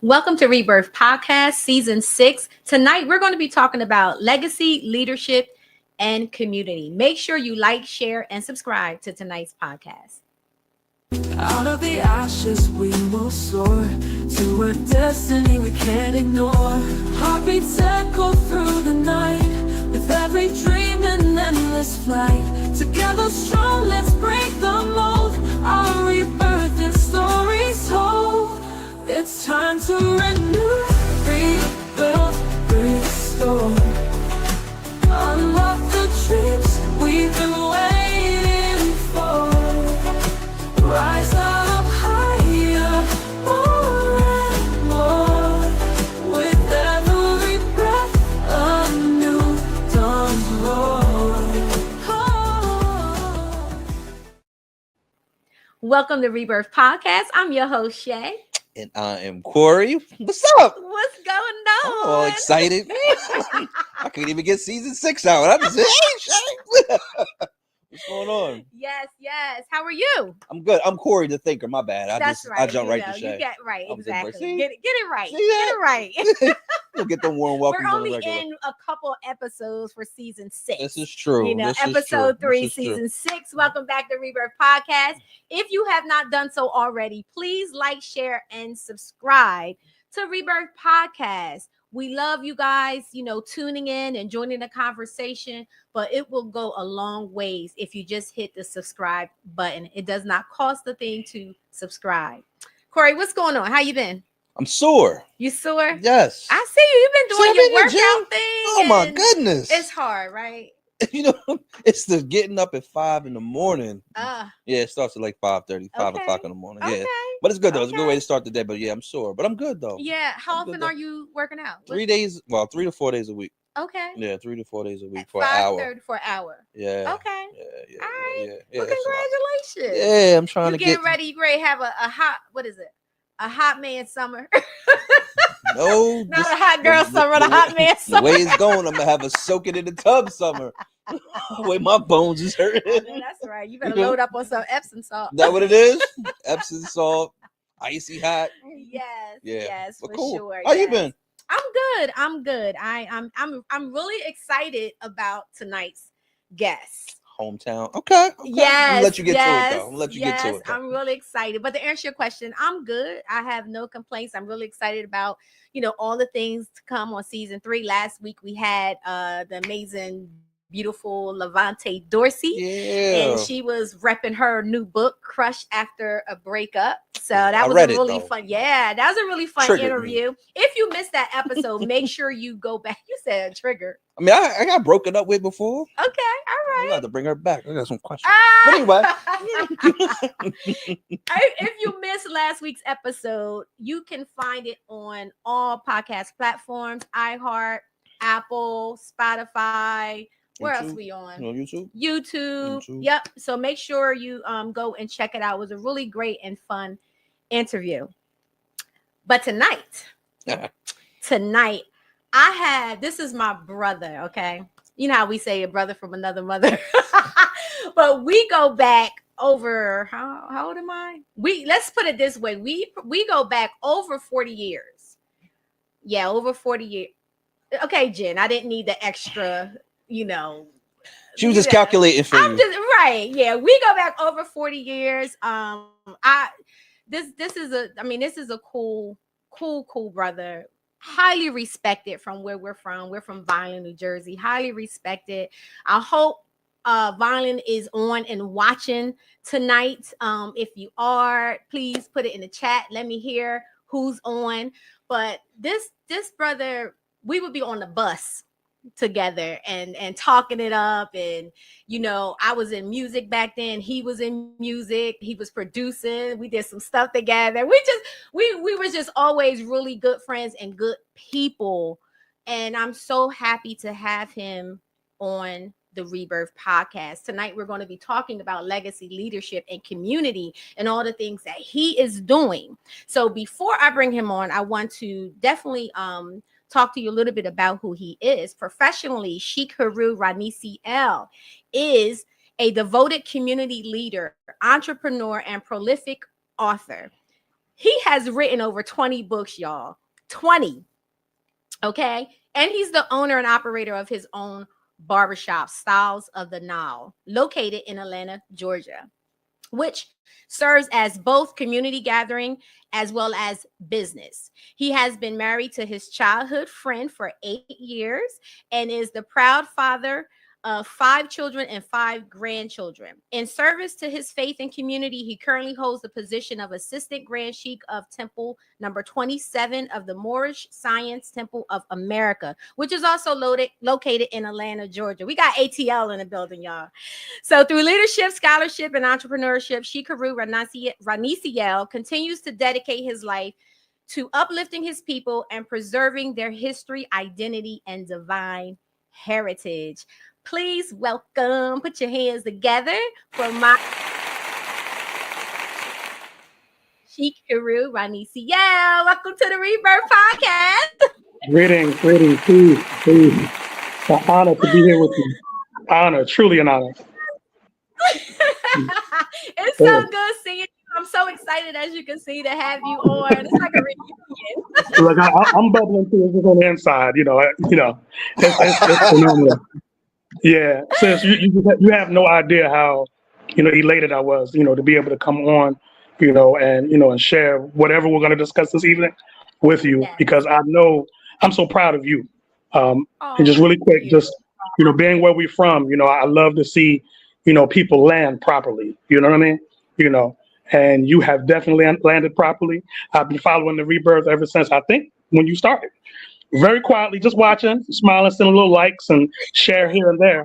Welcome to Rebirth Podcast, Season 6. Tonight, we're going to be talking about legacy, leadership, and community. Make sure you like, share, and subscribe to tonight's podcast. Out of the ashes we will soar to a destiny we can't ignore. Heartbeats echo through the night with every dream and endless flight. Together strong, let's break the mold. Our rebirth and stories told. It's time to renew, rebuild, restore. Unlock the dreams we've been waiting for. Rise up higher, more and more. With every breath, a new dawn's roar. Oh. Welcome to Rebirth Podcast. I'm your host, Shay. And I am Corey. What's up? What's going on? I'm all excited. I can't even get season 6 out. I'm just hey, Shay. What's going on? Yes. How are you? I'm good. I'm Corey the thinker. My bad. That's right. I jumped right to Shay. You get right. I'm Exactly. See? Get it right. See Get it right. We'll get them warm welcomes. We're only on the regular. in a couple episodes for season 6. This is true. You know, This is episode true. 3, This is true. season 6. Welcome back to Rebirth Podcast. If you have not done so already, please like, share, and subscribe to Rebirth Podcast. We love you guys, tuning in and joining the conversation, but it will go a long ways if you just hit the subscribe button. It does not cost a thing to subscribe. Corey, what's going on? How you been? I'm sore. You sore? Yes. I see you. You've been doing your in the gym. workout thing. Oh my and goodness. It's hard, right? It's the getting up at 5 in the morning. Yeah, it starts at like 5:30, 5 Okay. o'clock in the morning. Okay. Yeah. But it's good though. It's a good Okay. way to start the day. But yeah, I'm sore. But I'm good though. Yeah. How I'm good often though. are you working out? 3 days, 3 to 4 days a week. Okay. Yeah, 3 to 4 days a week At for an hour. 5:30 for an hour. Yeah. Okay. Yeah. All right. Yeah. Well, that's a lot. congratulations. Yeah, I'm trying You to getting get ready? You ready to have a hot, what is it? A hot man summer. no, Not a hot girl summer, a hot man the summer. way it's going, I'm gonna have a soak it in the tub summer. The way my bones is I hurting. know that's right. You better You know? load up on some Epsom salt. That what it is? Epsom salt, icy hot. Yes. Yeah. Yes, But for cool. sure. How you yes. been? I'm good. I'm really excited about tonight's guest. Hometown. Okay. Yes. I'm gonna let you get to it yes, though. I'm gonna let you yes, get to it. Though. I'm really excited. But to answer your question, I'm good. I have no complaints. I'm really excited about, all the things to come on season 3. Last week we had the amazing, beautiful Levante Dorsey. Yeah. And she was repping her new book, Crush After a Breakup. So that was read a it, really though. fun. Yeah, that was a really fun Triggered me. interview. If you missed that episode, make sure you go back. You said trigger. I mean, I got broken up with before. Okay, all I right. got to bring her back. I got some questions. But anyway. If you missed last week's episode, you can find it on all podcast platforms: iHeart, Apple, Spotify. Where else YouTube? we on? On YouTube? YouTube. Yep. So make sure you go and check it out. It was a really great and fun interview. But tonight, this is my brother, okay? You know how we say a brother from another mother. But we go back over how old am I? Let's put it this way. We go back over 40 years. Yeah, over 40 years. Okay, Jen, I didn't need the extra, She was just calculating for you. Just right. Yeah, we go back over 40 years. This is a cool brother. Highly respected from where we're from. We're from Vineland, New Jersey. Highly respected. I hope Vineland is on and watching tonight. If you are, please put it in the chat. Let me hear who's on. But this brother, we would be on the bus together and talking it up, and I was in music back then, he was in music, he was producing, we did some stuff together. We were just always really good friends and good people, and I'm so happy to have him on the Rebirth Podcast. Tonight we're going to be talking about legacy, leadership, and community, and all the things that he is doing. So before I bring him on, I want to definitely talk to you a little bit about who he is. Professionally, Sheik Heru Ranesi is a devoted community leader, entrepreneur, and prolific author. He has written over 20 books, y'all. 20. Okay. And he's the owner and operator of his own barbershop, Styles of the Nile, located in Atlanta, Georgia, which serves as both community gathering as well as business. He has been married to his childhood friend for 8 years and is the proud father of 5 children and 5 grandchildren. In service to his faith and community, he currently holds the position of Assistant Grand Sheik of Temple number 27 of the Moorish Science Temple of America, which is also located in Atlanta, Georgia. We got ATL in the building, y'all. So through leadership, scholarship, and entrepreneurship, Sheik Heru Ranesi continues to dedicate his life to uplifting his people and preserving their history, identity, and divine heritage. Please welcome, put your hands together for my Sheik Heru Ranesi. Welcome to the Rebirth podcast. Greetings, peace. It's an honor to be here with you. Honor, truly an honor. It's so good seeing you. I'm so excited, as you can see, to have you on. It's like a reunion. Look, I'm bubbling too on the inside. It's phenomenal. Yeah, sis, you have no idea how elated I was, to be able to come on, and share whatever we're going to discuss this evening with you, Yes. because I know I'm so proud of you. And just Oh, really thank quick, you. just being where we're from, I love to see people land properly. You know what I mean? And you have definitely landed properly. I've been following the Rebirth ever since, I think, when you started. Very quietly, just watching, smiling, sending little likes and share here and there.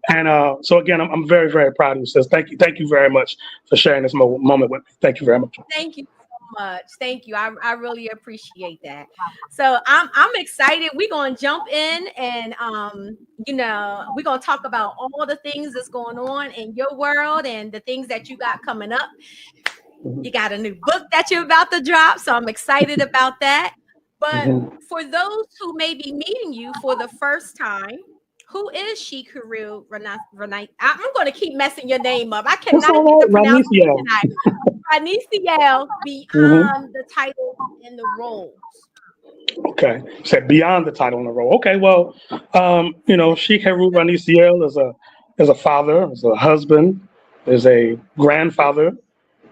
And so again, I'm very, very proud of you, sis. Thank you very much for sharing this moment with me. Thank you very much. Thank you so much. Thank you. I really appreciate that. So I'm excited. We're gonna jump in and we're gonna talk about all the things that's going on in your world and the things that you got coming up. You got a new book that you're about to drop, so I'm excited about that. But Mhm. for those who may be meeting you for the first time, who is Sheik Heru Ranesi? I'm going to keep messing your name up. I It's cannot all get the right, pronunciation Ranicio. right. Ranesi Hmm. beyond the title and the roles. Okay, said beyond the title and the role. Okay, well, Sheik Heru Ranesi is a father, is a husband, is a grandfather,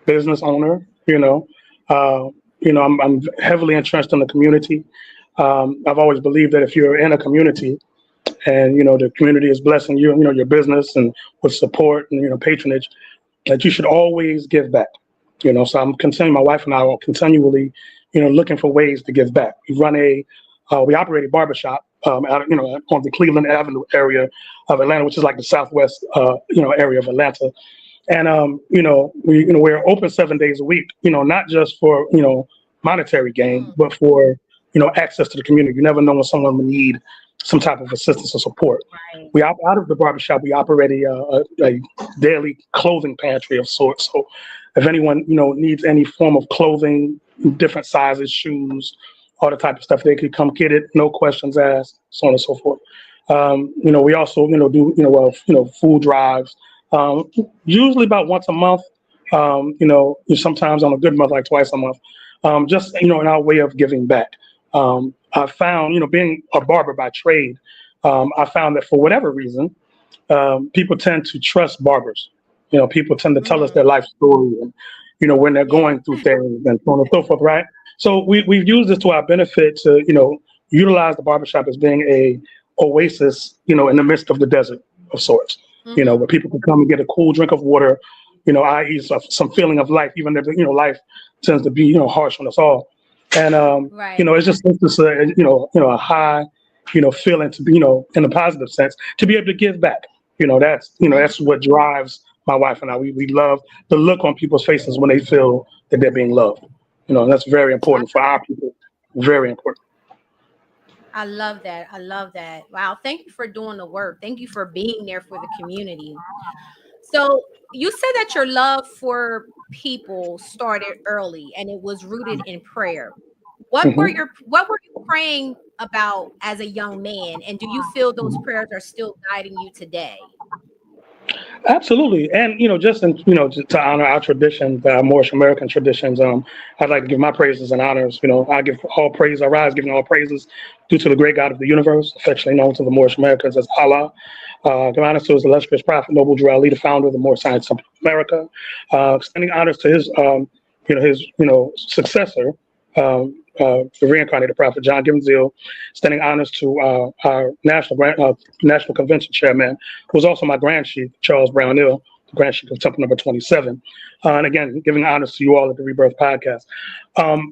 business owner. I'm heavily entrenched in the community. I've always believed that if you're in a community and the community is blessing you, your business and with support and patronage, that you should always give back. So my wife and I are continually, looking for ways to give back. We operate a barbershop out, on the Cleveland Avenue area of Atlanta, which is like the southwest, area of Atlanta. And we're open 7 days a week. Not just for monetary gain, but for access to the community. You never know when someone will need some type of assistance or support. Right. Out of the barbershop, we operate a daily clothing pantry of sorts. So if anyone needs any form of clothing, different sizes, shoes, all the type of stuff, they could come get it, no questions asked, so on and so forth. We also do food drives. Usually about once a month, sometimes on a good month, like twice a month, just, in our way of giving back. I found, being a barber by trade, I found that for whatever reason, people tend to trust barbers. People tend to tell us their life story and, when they're Yeah. going through things and so on and so forth, right? So we've used this to our benefit to, utilize the barbershop as being a oasis, in the midst of the desert of sorts, where people can come and get a cool drink of water, i.e. some feeling of life, even if, life tends to be, harsh on us all. And, Right. it's just a high, feeling to be, in a positive sense, to be able to give back. That's what drives my wife and I. We love the look on people's faces when they feel that they're being loved. And that's very important for our people. Very important. I love that. I love that. Wow. Thank you for doing the work. Thank you for being there for the community. So you said that your love for people started early and it was rooted in prayer. Hmm. What were you praying about as a young man? And do you feel those prayers are still guiding you today? Absolutely, and just to honor our traditions, our Moorish American traditions, I'd like to give my praises and honors. I give all praise. I rise, giving all praises due to the great God of the universe, affectionately known to the Moorish Americans as Allah. Give honors to his illustrious prophet, Noble Drew Ali, the founder of the Moorish Science Temple of America. Extending honors to his successor, the reincarnated prophet John Givenzeel, extending honors to our national convention chairman, who was also my Grand Sheik, Charles Brownell, the Grand Sheik of Temple number 27. And again, giving honors to you all at the Rebirth podcast.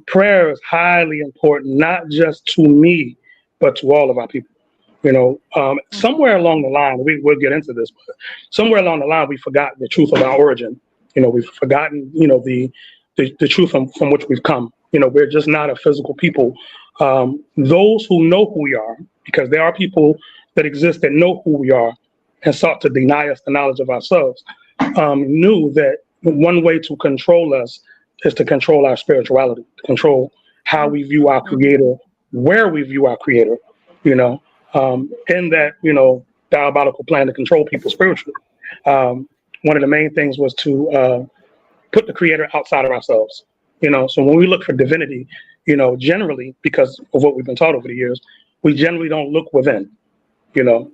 Prayer is highly important, not just to me, but to all of our people. Somewhere along the line, we'll get into this, but somewhere along the line, we forgot the truth of our origin. We've forgotten, the truth from which we've come. We're just not a physical people. Those who know who we are, because there are people that exist that know who we are and sought to deny us the knowledge of ourselves, knew that one way to control us is to control our spirituality, to control how we view our creator, where we view our creator, in that, diabolical plan to control people spiritually. One of the main things was to put the creator outside of ourselves. So when we look for divinity, generally, because of what we've been taught over the years, we generally don't look within. There's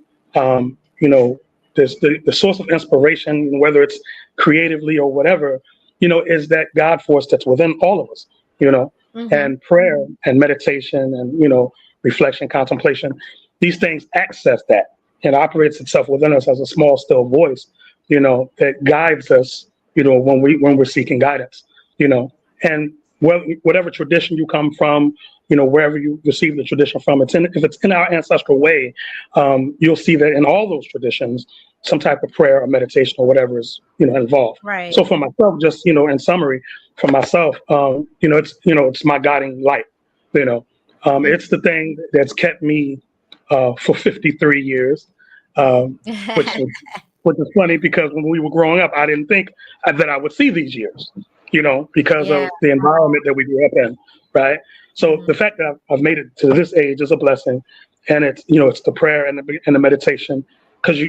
the source of inspiration, whether it's creatively or whatever, is that God force that's within all of us. And prayer and meditation and reflection, contemplation, these things access that and operates itself within us as a small, still voice, that guides us, when we're seeking guidance, and whatever tradition you come from, wherever you receive the tradition from, if it's in our ancestral way, you'll see that in all those traditions, some type of prayer or meditation or whatever is, involved. Right. So for myself, just, in summary, for myself, it's my guiding light, it's the thing that's kept me for 53 years, which is funny because when we were growing up, I didn't think that I would see these years, because of the environment that we grew up in, right? So the fact that I've made it to this age is a blessing, and it's it's the prayer and the meditation, because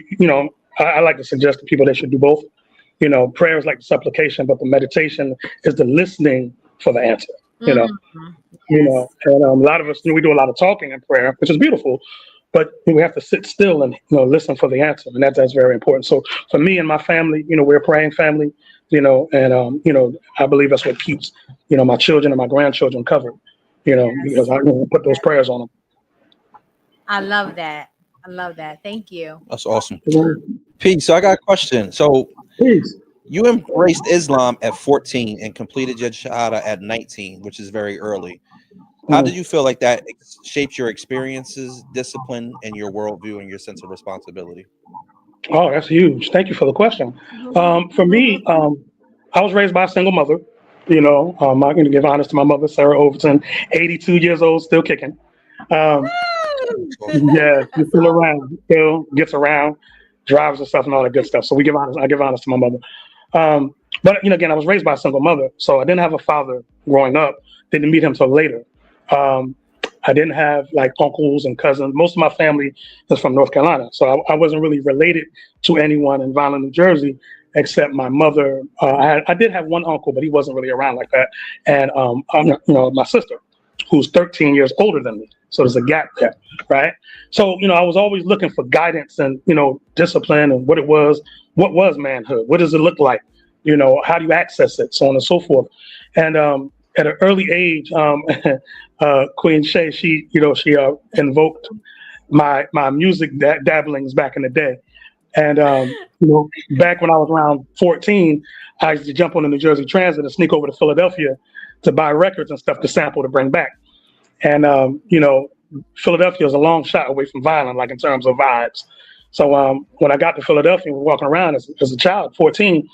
I like to suggest to people they should do both. Prayer is like the supplication, but the meditation is the listening for the answer. And a lot of us, we do a lot of talking in prayer, which is beautiful, but we have to sit still and listen for the answer, and that's very important. So for me and my family, we're a praying family, and I believe that's what keeps my children and my grandchildren covered, because I put those prayers on them. I love that. Thank you. That's awesome. Pete, so I got a question. So Please. you embraced Islam at 14 and completed your Shahada at 19, which is very early. How did you feel like that shaped your experiences, discipline, and your worldview and your sense of responsibility? Oh, that's huge. Thank you for the question. For me, I was raised by a single mother. I'm going to give honors to my mother, Sarah Overton, 82 years old, still kicking. Yeah, she's still around, still gets around, drives and stuff and all that good stuff. So I give honors to my mother. But again, I was raised by a single mother, so I didn't have a father growing up. Didn't meet him till later. I didn't have like uncles and cousins. Most of my family is from North Carolina, so I wasn't really related to anyone in Violin, New Jersey, except my mother. I did have one uncle, but he wasn't really around like that. And my sister, who's 13 years older than me. So there's a gap there, right? So I was always looking for guidance and discipline and what was manhood? What does it look like? How do you access it? So on and so forth. And at an early age, Queen Shay, she invoked my music dabblings back in the day. And back when I was around 14, I used to jump on the New Jersey Transit and sneak over to Philadelphia to buy records and stuff to sample to bring back. And Philadelphia is a long shot away from Violin, like in terms of vibes. So when I got to Philadelphia, walking around as a child, 14,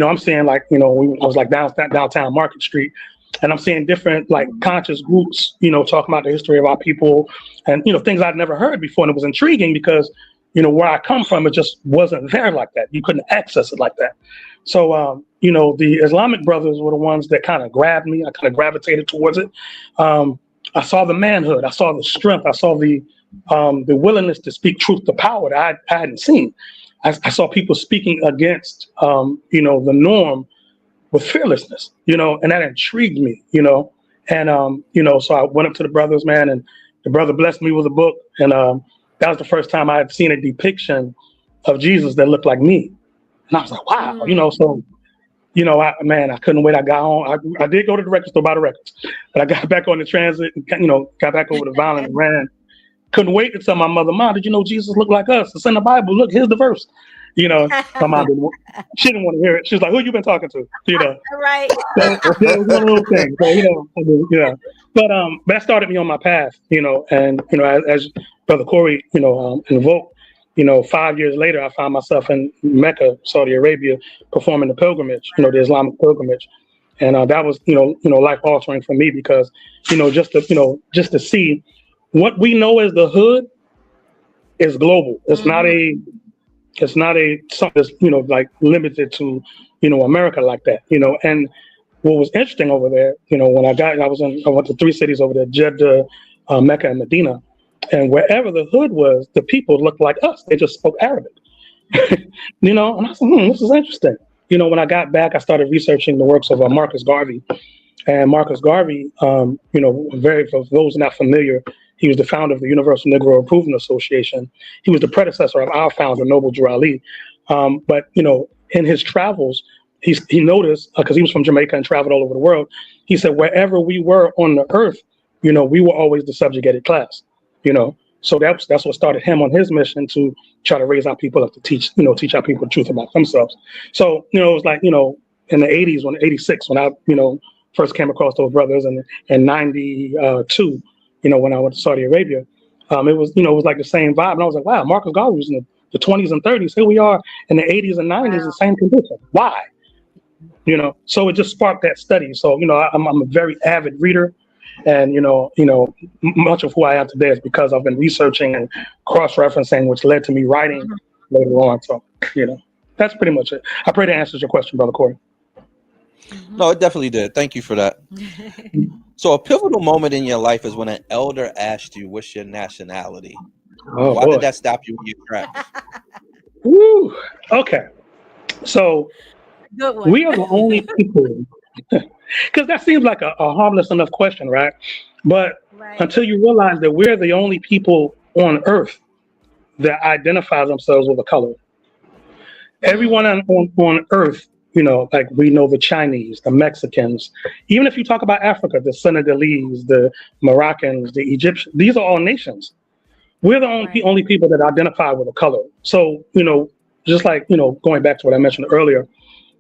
I'm seeing I was like downtown Market Street, and I'm seeing different like conscious groups, talking about the history of our people and things I'd never heard before, and it was intriguing because where I come from, it just wasn't there like that. You couldn't access it like that. So the Islamic brothers were the ones that kind of grabbed me. I kind of gravitated towards it. I saw the manhood. I saw the strength. I saw the willingness to speak truth to power that I hadn't seen. I saw people speaking against, the norm with fearlessness, and that intrigued me, and, so I went up to the brothers, man, and the brother blessed me with a book. And that was the first time I had seen a depiction of Jesus that looked like me. And I was like, wow, so, I couldn't wait. I got on. I did go to the record store, buy the records, but I got back on the transit, and, got back over to Violent and ran. Couldn't wait to tell my mother, Mom, did you know Jesus looked like us? It's in the Bible. Look, here's the verse. My mom she didn't want to hear it. She was like, who you been talking to? Right. So, it was one of those things. So, but that started me on my path, and, as Brother Corey, invoked, 5 years later, I found myself in Mecca, Saudi Arabia, performing the pilgrimage, the Islamic pilgrimage. And that was, life altering for me because, just to see what we know as the hood is global. It's not a something that's, like limited to, America like that, and what was interesting over there, when I went to 3 cities over there, Jeddah, Mecca and Medina, and wherever the hood was, the people looked like us. They just spoke Arabic, and I said, this is interesting. When I got back, I started researching the works of Marcus Garvey, and Marcus Garvey, for those not familiar, he was the founder of the Universal Negro Improvement Association. He was the predecessor of our founder, Noble Drew Ali. But, in his travels, he noticed, because he was from Jamaica and traveled all over the world, he said, wherever we were on the earth, we were always the subjugated class, So that's what started him on his mission to try to raise our people up to teach our people the truth about themselves. So, it was like, in the 80s, 86, when I, first came across those brothers, and in 92, when I went to Saudi Arabia, it was like the same vibe. And I was like, wow, Marcus Garvey was in the 20s and 30s. Here we are in the 80s and 90s, the same condition. Why? So it just sparked that study. So, I'm a very avid reader, and, much of who I am today is because I've been researching and cross-referencing, which led to me writing later on. So, that's pretty much it. I pray that answers your question, Brother Corey. No, it definitely did. Thank you for that. So a pivotal moment in your life is when an elder asked you, what's your nationality? Why did that stop you in your tracks? Woo. Okay. So we are the only people, because that seems like a harmless enough question, right? But until you realize that we're the only people on earth that identify themselves with a color. Everyone on earth, like we know the Chinese, the Mexicans, even if you talk about Africa, the Senegalese, the Moroccans, the Egyptians, these are all nations. We're the only people that identify with a color. So, just like, going back to what I mentioned earlier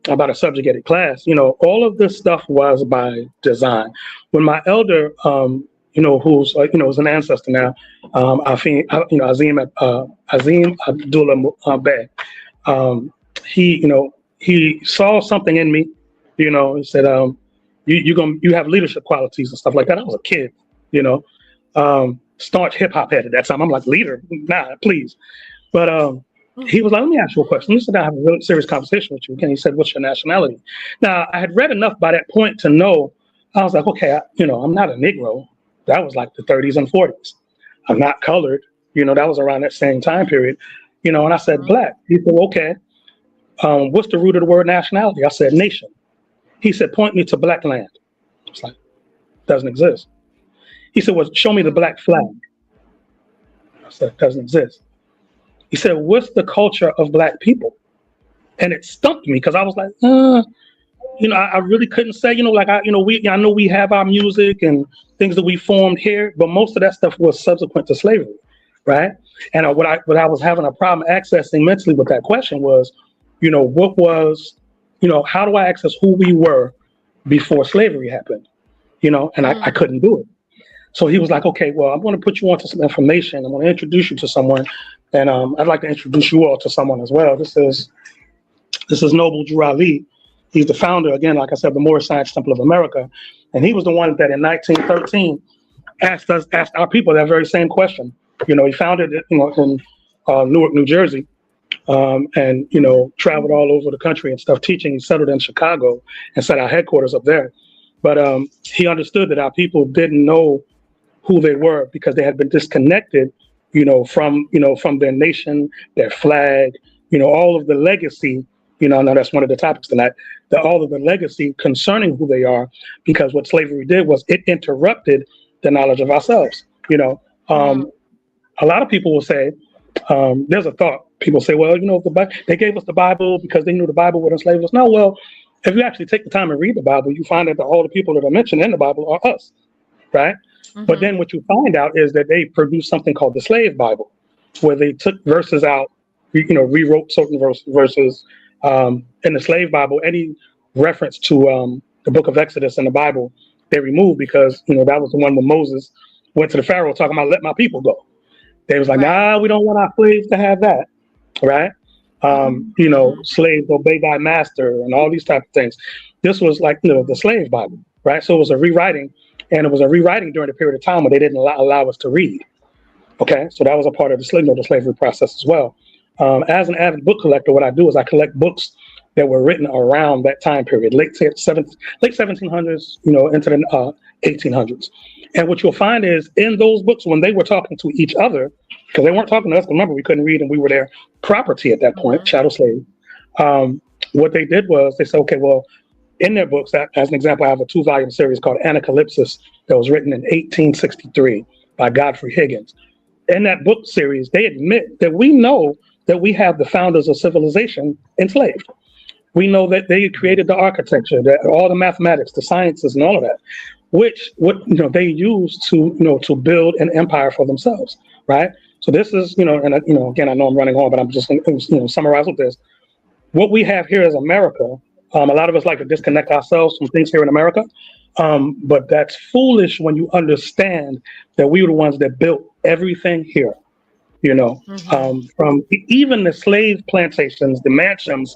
about a subjugated class, all of this stuff was by design. When my elder, who's, is an ancestor now, Azim Abdullah Bey, he saw something in me, he said, you have leadership qualities and stuff like that. I was a kid, staunch hip hop head at that time. I'm like, leader? Nah, please. But he was like, let me ask you a question. Let me sit down and have a really serious conversation with you. And he said, what's your nationality? Now, I had read enough by that point to know, I was like, okay, I'm not a Negro. That was like the 30s and 40s. I'm not colored. That was around that same time period. And I said, Black. He said, okay. What's the root of the word nationality? I said, nation. He said, point me to black land. I was like, doesn't exist. He said, well, show me the black flag. I said, doesn't exist. He said, what's the culture of black people? And it stumped me because I was like, I really couldn't say, I know we have our music and things that we formed here, but most of that stuff was subsequent to slavery, right? And what I was having a problem accessing mentally with that question was, what was, how do I access who we were before slavery happened? And I couldn't do it. So he was like, okay, well, I'm going to put you onto some information. I'm going to introduce you to someone. And I'd like to introduce you all to someone as well. This is Noble Drew Ali. He's the founder, again, like I said, the Moorish Science Temple of America. And he was the one that in 1913 asked our people that very same question. He founded it, in Newark, New Jersey. And traveled all over the country and stuff teaching. He settled in Chicago and set our headquarters up there. But he understood that our people didn't know who they were because they had been disconnected, from their nation, their flag, all of the legacy, I know that's one of the topics tonight, all of the legacy concerning who they are, because what slavery did was it interrupted the knowledge of ourselves. A lot of people will say, there's a thought, people say, well, they gave us the Bible because they knew the Bible would enslave us. No, well, if you actually take the time and read the Bible, you find that all the people that are mentioned in the Bible are us, right? But then what you find out is that they produced something called the slave Bible, where they took verses out, rewrote certain verses. In the slave Bible, any reference to the book of Exodus in the Bible, they removed, because, that was the one where Moses went to the Pharaoh talking about, let my people go. They was like, nah, we don't want our slaves to have that, right? Slaves obey thy master and all these type of things. This was like, the slave Bible, right? So it was a rewriting, and it was a rewriting during a period of time where they didn't allow us to read. Okay, so that was a part of the slavery process as well. As an avid book collector, what I do is I collect books that were written around that time period, late 1700s, into the 1800s. And what you'll find is in those books, when they were talking to each other, because they weren't talking to us, remember, we couldn't read and we were their property at that point, chattel slave. What they did was they said, okay, well, in their books, as an example, I have a 2-volume series called Anacalypsis that was written in 1863 by Godfrey Higgins. In that book series, they admit that we know that we have the founders of civilization enslaved. We know that they created the architecture, that all the mathematics, the sciences, and all of that, which they used to build an empire for themselves, right? So this is, again, I know I'm running on, but I'm just going to summarize with this. What we have here is America. A lot of us like to disconnect ourselves from things here in America, but that's foolish when you understand that we were the ones that built everything here. From even the slave plantations, the mansions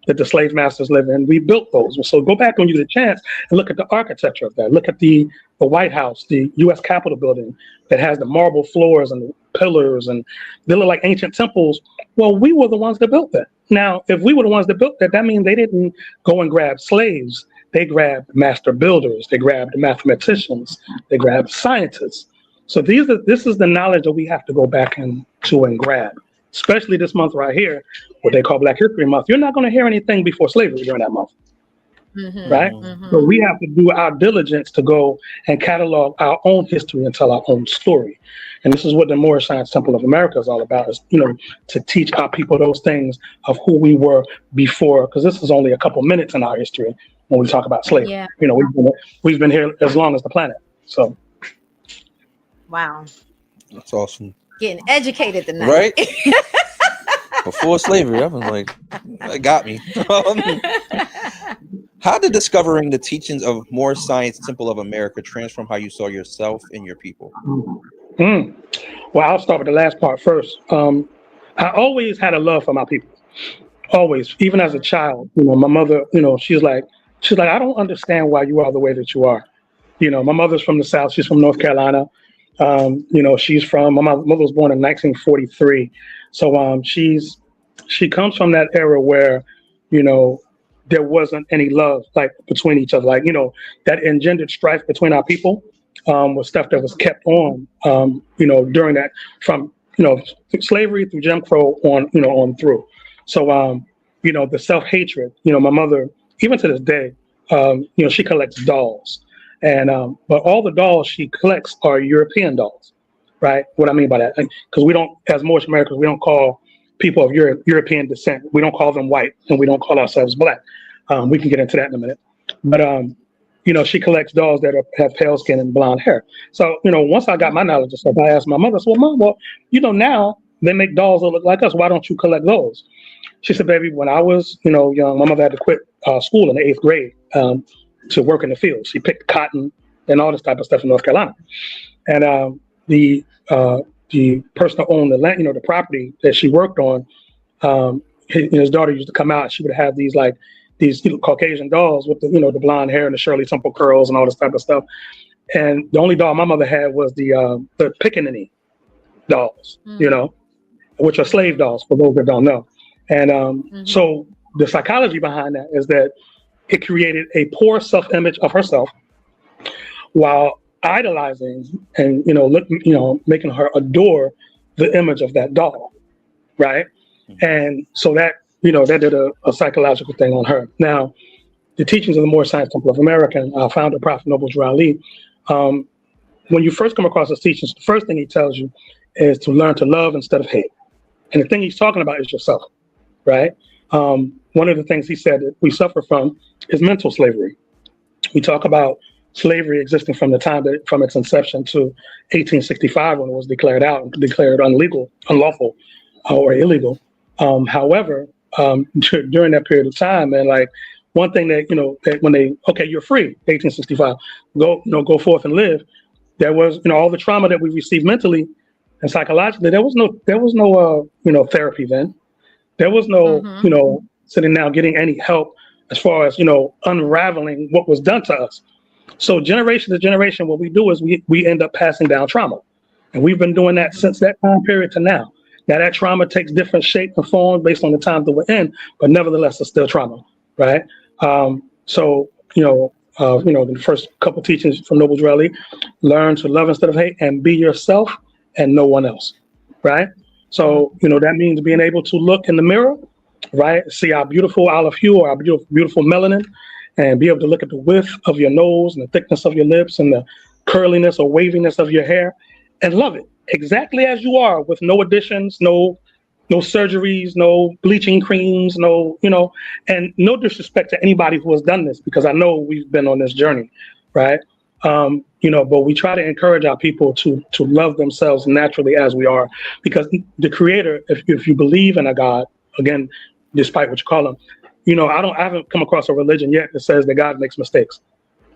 that the slave masters live in, we built those. So go back when you get a chance and look at the architecture of that. Look at the White House, the U.S. Capitol building that has the marble floors and the pillars, and they look like ancient temples. Well, we were the ones that built that. Now, if we were the ones that built that, that means they didn't go and grab slaves. They grabbed master builders. They grabbed mathematicians. They grabbed scientists. So this is the knowledge that we have to go back into and grab, especially this month right here, what they call Black History Month. You're not going to hear anything before slavery during that month, right? So we have to do our diligence to go and catalog our own history and tell our own story. And this is what the Moorish Science Temple of America is all about, is, to teach our people those things of who we were before, because this is only a couple minutes in our history when we talk about slavery. Yeah. We've been here as long as the planet. So. Wow. That's awesome. Getting educated tonight. Right? Before slavery, I was like, that got me. How did discovering the teachings of Moorish Science Temple of America transform how you saw yourself and your people? Well, I'll start with the last part first. I always had a love for my people. Always, even as a child. My mother, she's like, I don't understand why you are the way that you are. My mother's from the South. She's from North Carolina. My mother was born in 1943. So she comes from that era where, there wasn't any love like between each other. Like, that engendered strife between our people was stuff that was kept on, during that, from, slavery through Jim Crow on through. So, the self-hatred, my mother, even to this day, she collects dolls. And but all the dolls she collects are European dolls, right? What I mean by that, because we don't, as Moorish Americans, we don't call people of European descent. We don't call them white, and we don't call ourselves black. We can get into that in a minute. But she collects dolls that have pale skin and blonde hair. So once I got my knowledge of stuff, I asked my mother, "So, Mom, well, now they make dolls that look like us. Why don't you collect those?" She said, "Baby, when I was young, my mother had to quit school in the 8th grade." To work in the field. She picked cotton and all this type of stuff in North Carolina. And the person that owned the land, the property that she worked on, his daughter used to come out. She would have these Caucasian dolls with the blonde hair and the Shirley Temple curls and all this type of stuff. And the only doll my mother had was the Pickaninny dolls, which are slave dolls for those that don't know. And so the psychology behind that is that it created a poor self-image of herself while idolizing and making her adore the image of that doll, right? And so that, that did a psychological thing on her. Now, the teachings of the Moorish Science Temple of America, and our founder, Prophet Noble Drew Ali, when you first come across his teachings, the first thing he tells you is to learn to love instead of hate. And the thing he's talking about is yourself, right? One of the things he said that we suffer from is mental slavery. We talk about slavery existing from the time from its inception to 1865 when it was declared unlawful or illegal. However, during that period of time, and like one thing that that when you're free, 1865, go forth and live. There was all the trauma that we received mentally and psychologically. There was no therapy then. There was no sitting down getting any help as far as unraveling what was done to us. So generation to generation, what we do is we end up passing down trauma, and we've been doing that since that time period to now. Now that trauma takes different shape and form based on the time that we're in, but nevertheless, it's still trauma, right? So the first couple teachings from Noble Drew Ali: learn to love instead of hate, and be yourself and no one else, right? So that means being able to look in the mirror, right? See our beautiful olive hue or our beautiful melanin, and be able to look at the width of your nose and the thickness of your lips and the curliness or waviness of your hair, and love it exactly as you are, with no additions, no surgeries, no bleaching creams, and no disrespect to anybody who has done this, because I know we've been on this journey, right? But we try to encourage our people to love themselves naturally as we are, because the Creator, if you believe in a God, again, despite what you call him, I haven't come across a religion yet that says that God makes mistakes,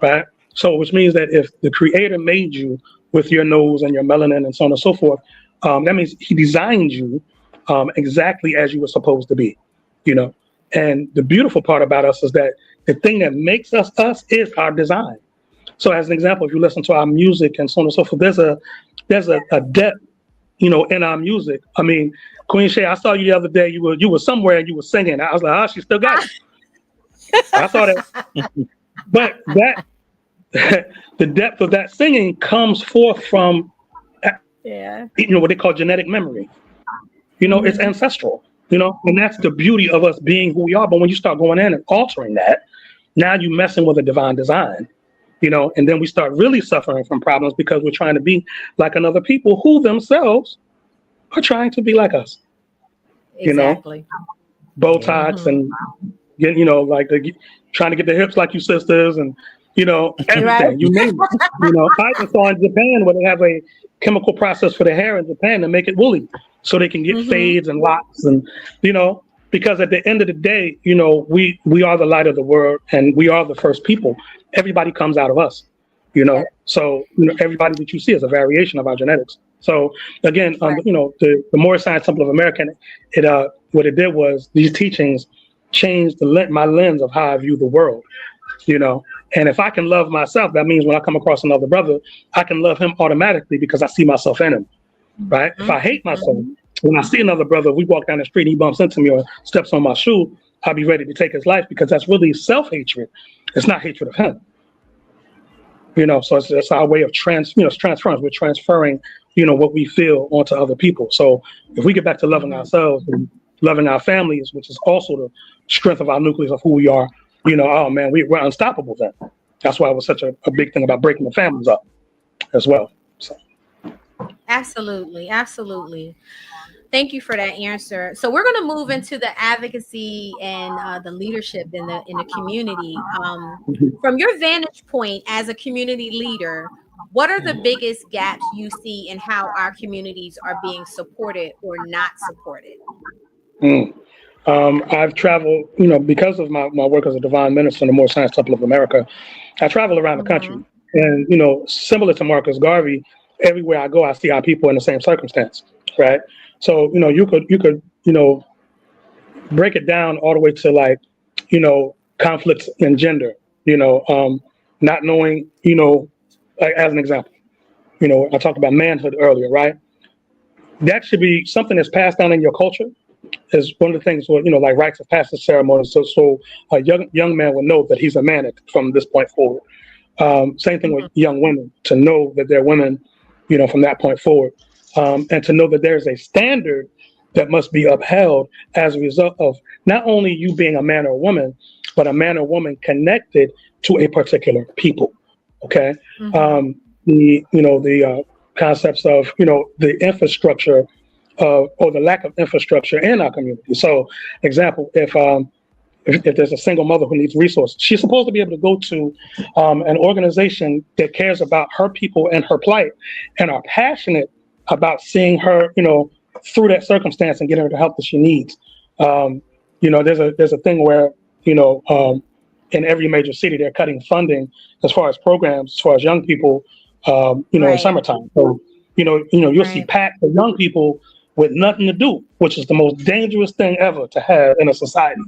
right? So, which means that if the Creator made you with your nose and your melanin and so on and so forth, that means He designed you exactly as you were supposed to be, And the beautiful part about us is that the thing that makes us us is our design. So, as an example, if you listen to our music and so on and so forth, there's a depth, in our music. I mean, Queen Shay, I saw you the other day. You were somewhere and you were singing. I was like, oh, she still got it. I saw that. But that the depth of that singing comes forth from what they call genetic memory. It's ancestral. And that's the beauty of us being who we are. But when you start going in and altering that, now you're messing with a divine design. And then we start really suffering from problems because we're trying to be like another people who themselves are trying to be like us. Exactly. Botox and trying to get the hips like you sisters and everything. Right. You name it. I even saw in Japan where they have a chemical process for the hair in Japan to make it woolly, so they can get fades and locks and because at the end of the day, we are the light of the world and we are the first people. Everybody comes out of us, So everybody that you see is a variation of our genetics. So again, the Moorish Science Temple of America, what it did was these teachings changed my lens of how I view the world, And if I can love myself, that means when I come across another brother, I can love him automatically because I see myself in him, right? If I hate myself, when I see another brother, we walk down the street, he bumps into me or steps on my shoe, I'll be ready to take his life because that's really self-hatred. It's not hatred of him. So it's our way of transference. We're transferring, what we feel onto other people. So if we get back to loving ourselves and loving our families, which is also the strength of our nucleus of who we are, oh man, we're unstoppable then. That's why it was such a big thing about breaking the families up as well. So. Absolutely. Thank you for that answer. So we're going to move into the advocacy and the leadership in the community. From your vantage point as a community leader, what are the biggest gaps you see in how our communities are being supported or not supported? I've traveled, because of my work as a divine minister in the Moorish Science Temple of America, I travel around the country. And, similar to Marcus Garvey, everywhere I go, I see our people in the same circumstance, right? So, you could break it down all the way to conflicts in gender, not knowing, as an example, I talked about manhood earlier, right? That should be something that's passed down in your culture. Is one of the things where, like rites of passage ceremonies. So a young man will know that he's a man from this point forward. Same thing with young women, to know that they're women, from that point forward. And to know that there's a standard that must be upheld as a result of not only you being a man or a woman, but a man or woman connected to a particular people. Okay, the concepts of the infrastructure or the lack of infrastructure in our community. So, example, if there's a single mother who needs resources, she's supposed to be able to go to an organization that cares about her people and her plight, and are passionate about seeing her, through that circumstance and getting her the help that she needs. There's a thing where in every major city they're cutting funding as far as programs, as far as young people, in summertime. So you'll see packs of young people with nothing to do, which is the most dangerous thing ever to have in a society.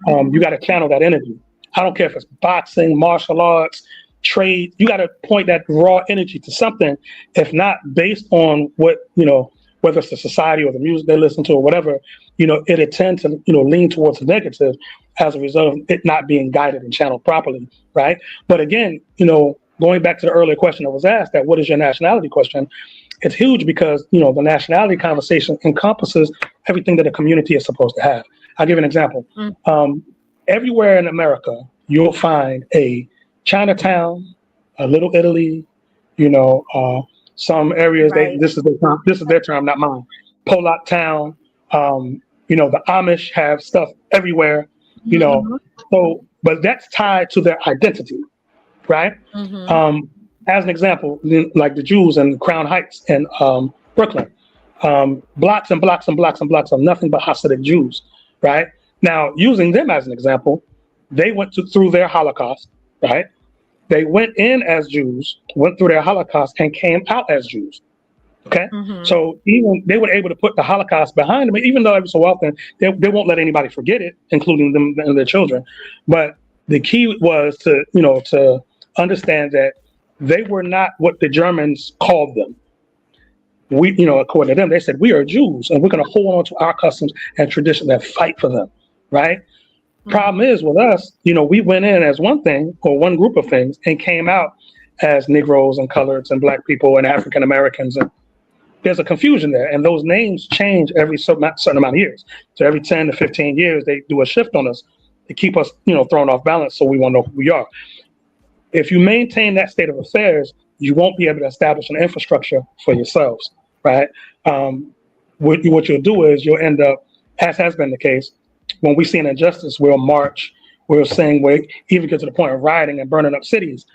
You got to channel that energy. I don't care if it's boxing, martial arts, trade. You got to point that raw energy to something, if not based on what, whether it's the society or the music they listen to or whatever, it tends to, lean towards the negative as a result of it not being guided and channeled properly, right? But again, going back to the earlier question that was asked, that what is your nationality question, it's huge because, the nationality conversation encompasses everything that a community is supposed to have. I'll give you an example. Everywhere in America, you'll find a Chinatown, a Little Italy, some areas, this is their term, not mine. Pollock Town, the Amish have stuff everywhere, so, but that's tied to their identity, right? As an example, like the Jews in Crown Heights and Brooklyn, blocks and blocks and blocks and blocks of nothing but Hasidic Jews, right? Now, using them as an example, they went through their Holocaust, right? They went in as Jews, went through their Holocaust, and came out as Jews. Okay, so even they were able to put the Holocaust behind them, even though every so often they won't let anybody forget it, including them and their children. But the key was to understand that they were not what the Germans called them. We, according to them, they said we are Jews and we're going to hold on to our customs and traditions and fight for them, right? Problem is with us, we went in as one thing or one group of things and came out as Negroes and coloreds and Black people and African Americans, and there's a confusion there, and those names change every certain amount of years. So every 10 to 15 years, they do a shift on us to keep us, thrown off balance, so we won't know who we are. If you maintain that state of affairs, you won't be able to establish an infrastructure for yourselves, right? What you'll do is you'll end up, as has been the case, when we see an injustice, we'll march, we'll sing, we even get to the point of rioting and burning up cities,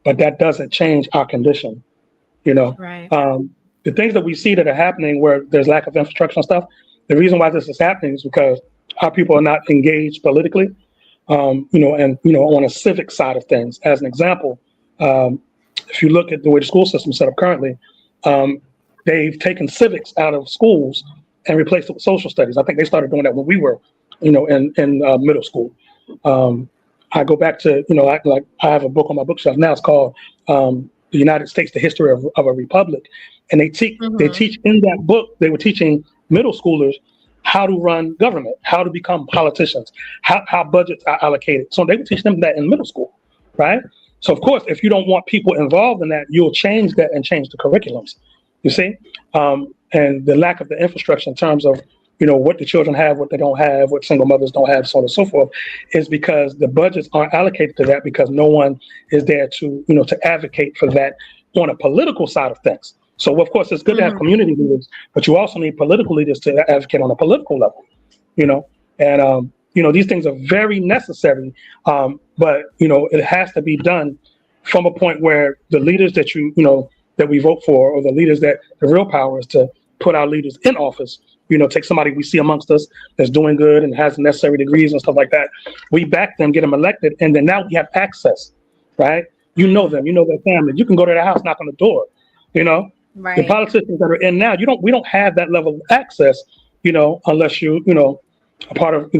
but that doesn't change our condition, Right. The things that we see that are happening where there's lack of infrastructure and stuff, the reason why this is happening is because our people are not engaged politically, and on a civic side of things. As an example, if you look at the way the school system is set up currently, they've taken civics out of schools and replaced it with social studies. I think they started doing that when we were, in middle school. I go back to, I have a book on my bookshelf now. It's called The United States: The History of a Republic. And they teach in that book, they were teaching middle schoolers how to run government, how to become politicians, how budgets are allocated. So they would teach them that in middle school, right? So of course, if you don't want people involved in that, you'll change that and change the curriculums, you see? And the lack of the infrastructure in terms of, what the children have, what they don't have, what single mothers don't have, so on and so forth, is because the budgets aren't allocated to that because no one is there to, to advocate for that on a political side of things. So, of course, it's good to have community leaders, but you also need political leaders to advocate on a political level, and, these things are very necessary, but, it has to be done from a point where the leaders that that we vote for, or the leaders that the real power is to put our leaders in office, take somebody we see amongst us that's doing good and has necessary degrees and stuff like that. We back them, get them elected, and then now we have access, right? You know them, you know their family. You can go to their house, knock on the door, Right. The politicians that are in now, we don't have that level of access, unless you, a part of,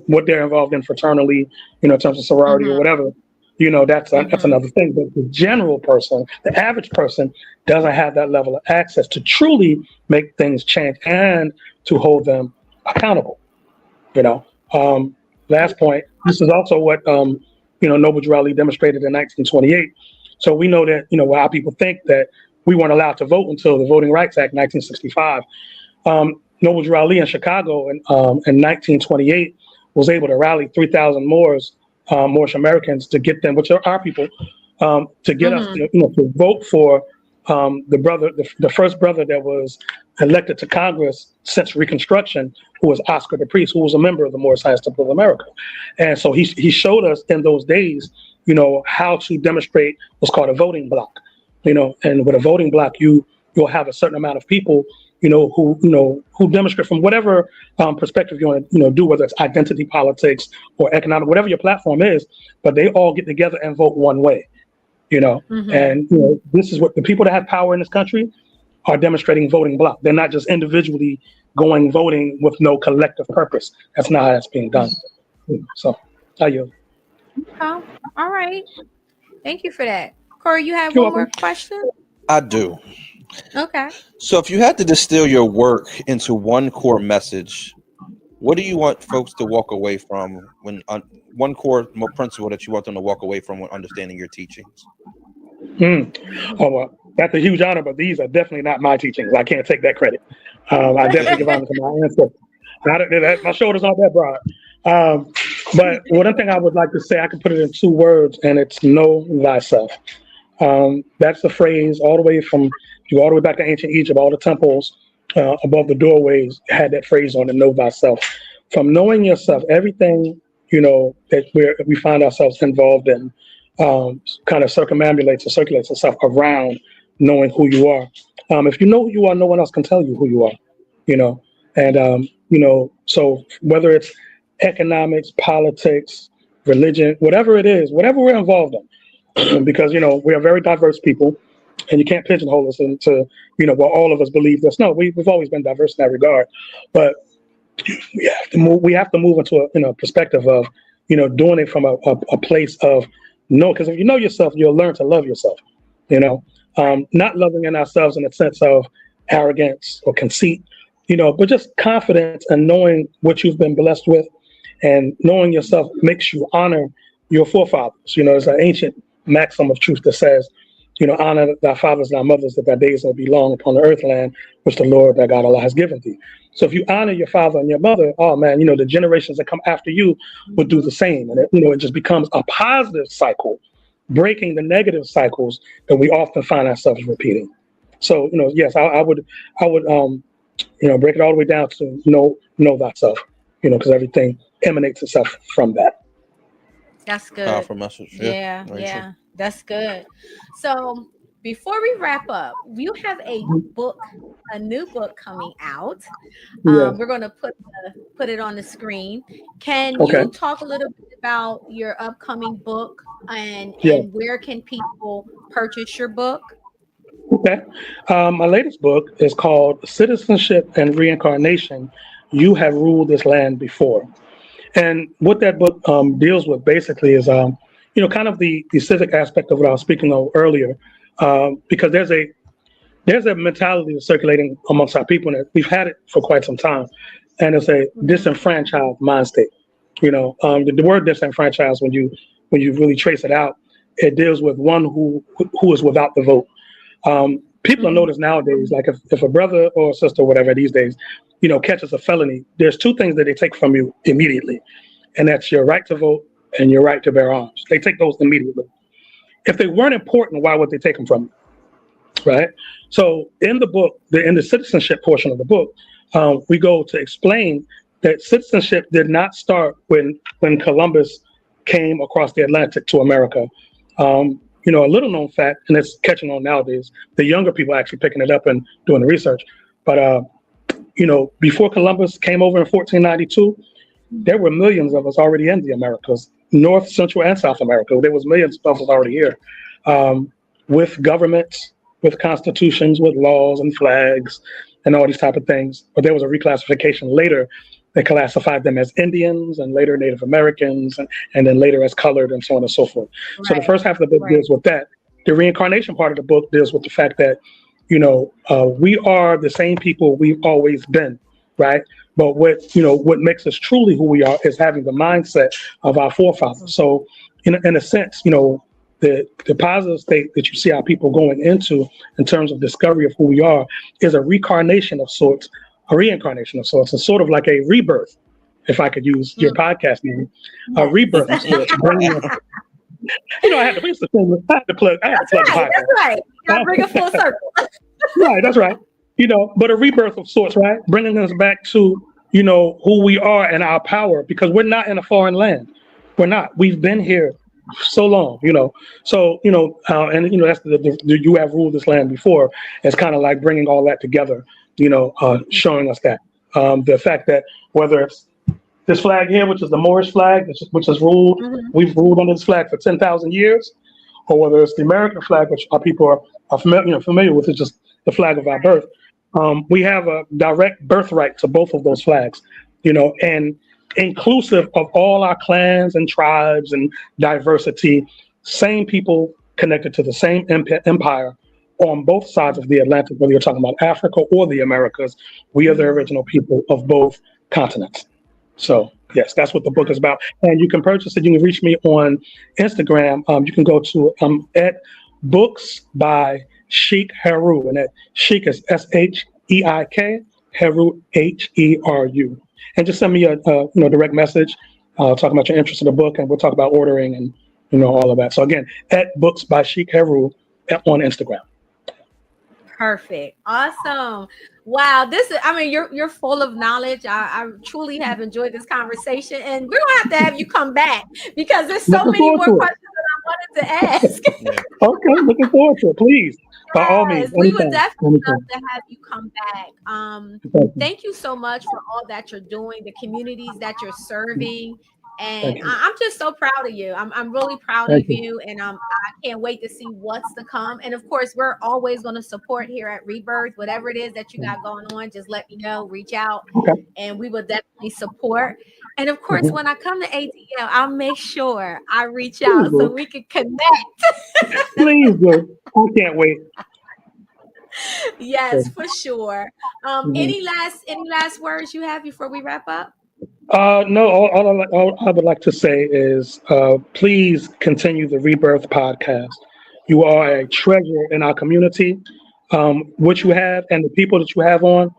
what they're involved in fraternally, in terms of sorority or whatever, that's another thing. But the general person, the average person, doesn't have that level of access to truly make things change and to hold them accountable. Last point, this is also what, Noble Drew Ali demonstrated in 1928. So we know that, our people think that we weren't allowed to vote until the Voting Rights Act, 1965. Noble Drew Ali in Chicago in 1928 was able to rally 3,000 Moorish Americans to get them, which are our people, to get us, to vote for the first brother that was elected to Congress since Reconstruction, who was Oscar the Priest, who was a member of the Moorish Science Temple of America. And so he showed us in those days, how to demonstrate what's called a voting block, and with a voting block, you'll have a certain amount of people, who demonstrate from whatever perspective you want to, do, whether it's identity politics or economic, whatever your platform is, but they all get together and vote one way, and this is what the people that have power in this country are demonstrating voting block. They're not just individually voting with no collective purpose. That's not how that's being done. So, I yield. Oh, all right. Thank you for that. Corey, you have You're one more welcome. question? I do. Okay. So if you had to distill your work into one core message, what do you want folks to walk away from when one core principle that you want them to walk away from when understanding your teachings? Oh, well, that's a huge honor, but these are definitely not my teachings. I can't take that credit. I definitely give honor to my ancestors. My shoulders aren't that broad. But one thing I would like to say, I can put it in 2 words, and it's know thyself. That's the phrase all the way back to ancient Egypt. All the temples above the doorways had that phrase on it, know thyself. From knowing yourself, everything that we find ourselves involved in kind of circumambulates or circulates itself around knowing who you are. If you know who you are, no one else can tell you who you are. And so whether it's economics, politics, religion, whatever it is, whatever we're involved in, because we are very diverse people, and you can't pigeonhole us into well, all of us believe this. No, we've always been diverse in that regard, but we have to move into a perspective of doing it from a place of because if you know yourself, you'll learn to love yourself. Not loving in ourselves in a sense of arrogance or conceit, but just confidence and knowing what you've been blessed with, and knowing yourself makes you honor your forefathers. It's an ancient maxim of truth that says, honor thy fathers and thy mothers, that thy days may be long upon the earth land, which the Lord thy God Allah has given thee. So if you honor your father and your mother, oh man, the generations that come after you will do the same. And it just becomes a positive cycle, breaking the negative cycles that we often find ourselves repeating. So, yes, I would break it all the way down to know thyself, because everything emanates itself from that. That's good. Powerful message. Yeah. That's good. So before we wrap up, you have a new book coming out. We're going to put it on the screen. Can you talk a little bit about your upcoming book and where can people purchase your book? Okay. My latest book is called Citizenship and Reincarnation. You Have Ruled This Land Before. And what that book deals with basically is, kind of the civic aspect of what I was speaking of earlier, because there's a mentality that's circulating amongst our people, and we've had it for quite some time, and it's a disenfranchised mind state. The word disenfranchised, when you really trace it out, it deals with one who is without the vote. People are noticed nowadays, like if a brother or a sister, whatever these days, catches a felony, there's 2 things that they take from you immediately, and that's your right to vote and your right to bear arms. They take those immediately. If they weren't important, why would they take them from you? Right? So in the book, in the citizenship portion of the book, we go to explain that citizenship did not start when Columbus came across the Atlantic to America. A little known fact, and it's catching on nowadays, the younger people are actually picking it up and doing the research. But, before Columbus came over in 1492, there were millions of us already in the Americas, North, Central, and South America. There was millions of us already here, with governments, with constitutions, with laws and flags, and all these type of things. But there was a reclassification later that classified them as Indians, and later Native Americans, and then later as colored, and so on and so forth. Right. So the first half of the book deals with that. The reincarnation part of the book deals with the fact that, we are the same people we've always been, right? But what makes us truly who we are is having the mindset of our forefathers. So in a sense, the positive state that you see our people going into in terms of discovery of who we are is a reincarnation of sorts a reincarnation of sorts. It's sort of like a rebirth, if I could use your podcast name, a Yes. rebirth of sorts. Bringing us, I had to, we used to sing, I had to plug the podcast. That's right. You gotta bring it full circle. Right, that's right. But a rebirth of sorts, right? Bringing us back to, who we are and our power, because we're not in a foreign land. We're not. We've been here so long, So, that's you have ruled this land before. It's kind of like bringing all that together, showing us that. The fact that whether it's this flag here, which is the Moorish flag, which has ruled, we've ruled under this flag for 10,000 years, or whether it's the American flag, which our people are familiar with, it's just the flag of our birth. We have a direct birthright to both of those flags, and inclusive of all our clans and tribes and diversity, same people connected to the same empire on both sides of the Atlantic, whether you're talking about Africa or the Americas. We are the original people of both continents. So yes, that's what the book is about. And you can purchase it. You can reach me on Instagram. You can go to at Books by Sheik Heru, and that Sheik is SHEIK, Heru HERU. And just send me a direct message talking about your interest in the book, and we'll talk about ordering and all of that. So again, at Books by Sheik Heru on Instagram. Perfect. Awesome. Wow. You're full of knowledge. I truly have enjoyed this conversation, and we're gonna have you come back because there's so many more questions that I wanted to ask. Okay, looking forward to it. Please, by all means. We would definitely love to have you come back. Thank you so much for all that you're doing, the communities that you're serving. And I'm just so proud of you. I'm really proud of you, and I can't wait to see what's to come. And of course, we're always going to support here at Rebirth. Whatever it is that you got going on, just let me know, reach out, and we will definitely support. And of course, when I come to ATL, I'll make sure I reach out so we can connect. Please do. I can't wait. Yes, for sure. Any last words you have before we wrap up? No, all I would like to say is please continue the Rebirth podcast. You are a treasure in our community. What you have and the people that you have on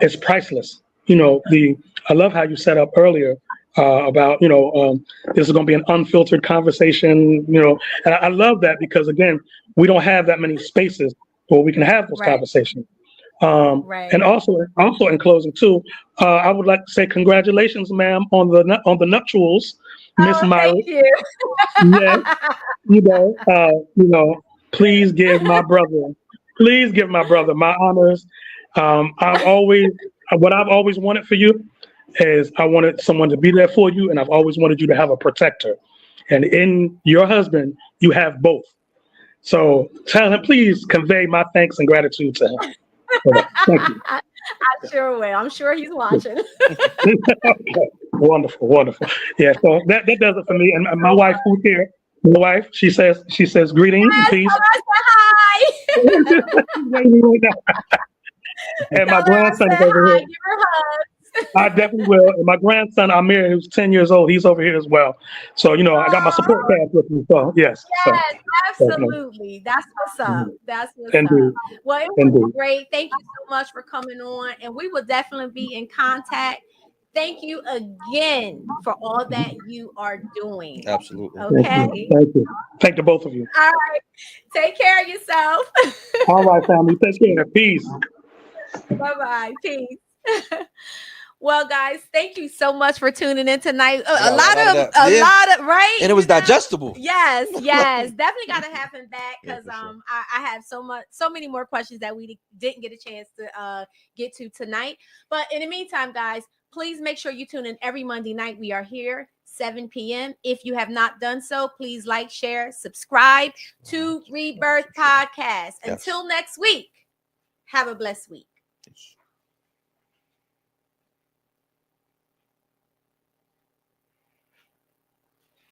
is priceless. I love how you set up earlier about, this is going to be an unfiltered conversation, and I love that because, again, we don't have that many spaces where we can have those conversations. And also in closing too, I would like to say congratulations, ma'am, on the nuptials, Miss Myra. Thank you. Yes, please give my brother my honors. I've always wanted for you is I wanted someone to be there for you, and I've always wanted you to have a protector. And in your husband, you have both. So tell him, please convey my thanks and gratitude to him. Thank you. I sure will. I'm sure he's watching. Okay. Wonderful. Yeah, so that does it for me. And my wife, who's here, she says greetings and peace. Hi. And my grandson is over here. I definitely will. And my grandson Amir, who's 10 years old, he's over here as well. So I got my support cast with me. So yes. Absolutely. That's what's up. That's what's up. Well, it was great. Thank you so much for coming on, and we will definitely be in contact. Thank you again for all that you are doing. Absolutely. Okay. Thank you. Thank you, both of you. All right. Take care of yourself. All right, family. Take care. Peace. Bye-bye. Peace. Well, guys, thank you so much for tuning in tonight. A lot of right, and it was digestible. Yes, definitely got to have him back because I have so many more questions that we didn't get a chance to get to tonight. But in the meantime, guys, please make sure you tune in every Monday night. We are here 7 p.m. If you have not done so, please like, share, subscribe to Rebirth Podcast. Until next week, have a blessed week.